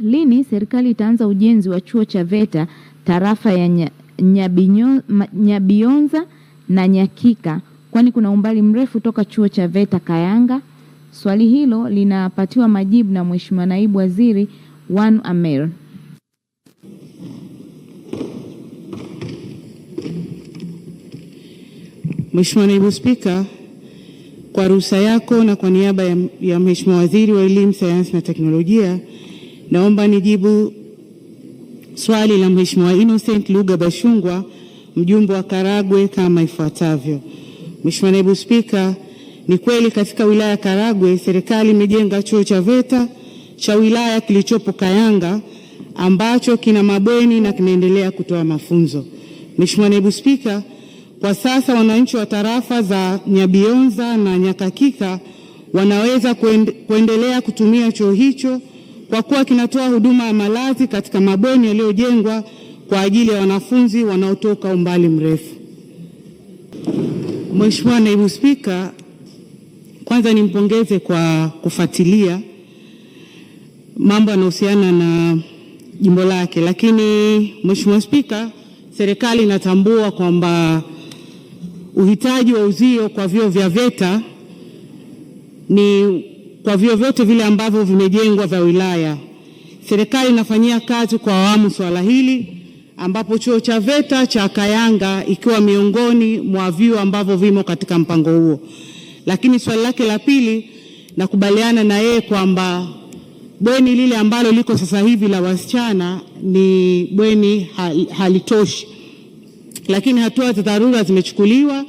lini serikali itaanza ujenzi wa chuo cha VETA tarafa ya Nyabionza na Nyakika, kwani kuna umbali mrefu toka chuo cha VETA Kayanga? Swali hilo linapatiwa majibu na Mheshimiwa Naibu Waziri Wanu Amer. Mheshimiwa Naibu Spika, kwa ruhusa yako na kwa niaba ya Mheshimiwa Waziri wa Elimu, Sayansi na Teknolojia, naomba nijibu swali la Mheshimiwa Innocent Luga Bashungwa, mjumbe wa Karagwe, kama ifuatavyo. Mheshimiwa Naibu Spika, ni kweli katika wilaya ya Karagwe serikali imejenga chuo cha VETA cha wilaya kilichopo Kayanga ambacho kina mabweni na kinaendelea kutoa mafunzo. Mheshimiwa Naibu Spika, kwa sasa wananchi wa tarafa za Nyabionza na Nyakakika wanaweza kuendelea kutumia chuo hicho kwa kuwa kinatoa huduma ya malazi katika mabweni yaliyojengwa kwa ajili ya wanafunzi wanaotoka umbali mrefu. Mheshimiwa Naibu Spika, kwanza nimpongeze kwa kufuatilia mambo yanayohusiana na jimbo lake, lakini Mheshimiwa Spika, serikali inatambua kwamba uhitaji wa uzio kwa vyuo vya VETA ni kwa vyuo vyote vile ambavyo vimejengwa vya wilaya. Serikali inafanyia kazi kwa awamu swala hili, ambapo chuo cha VETA cha Kayanga ikiwa miongoni mwa vyuo ambavyo vimo katika mpango huo. Lakini swali lake la pili, nakubaliana na yeye kwamba bweni lile ambalo liko sasa hivi la wasichana ni bweni halitoshi. Lakini hatua za dharura zimechukuliwa.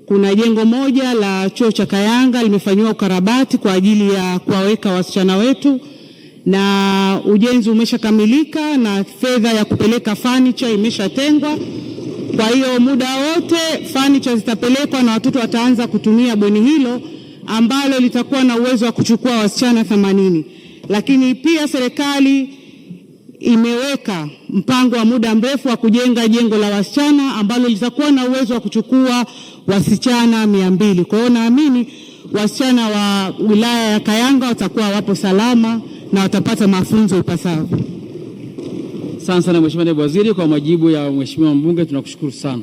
Kuna jengo moja la chuo cha Kayanga limefanywa ukarabati kwa ajili ya kuwaweka wasichana wetu, na ujenzi umeshakamilika na fedha ya kupeleka furniture imeshatengwa. Kwa hiyo muda wote furniture zitapelekwa na watoto wataanza kutumia bweni hilo ambalo litakuwa na uwezo wa kuchukua wasichana 80. Lakini pia serikali imeweka mpango wa muda mrefu wa kujenga jengo la wasichana ambalo litakuwa na uwezo wa kuchukua wasichana 200. Kwa hiyo naamini wasichana wa wilaya ya Kayanga watakuwa wapo salama na watapata mafunzo ipasavyo. Asante sana Mheshimiwa Naibu Waziri kwa majibu ya Mheshimiwa mbunge, tunakushukuru sana.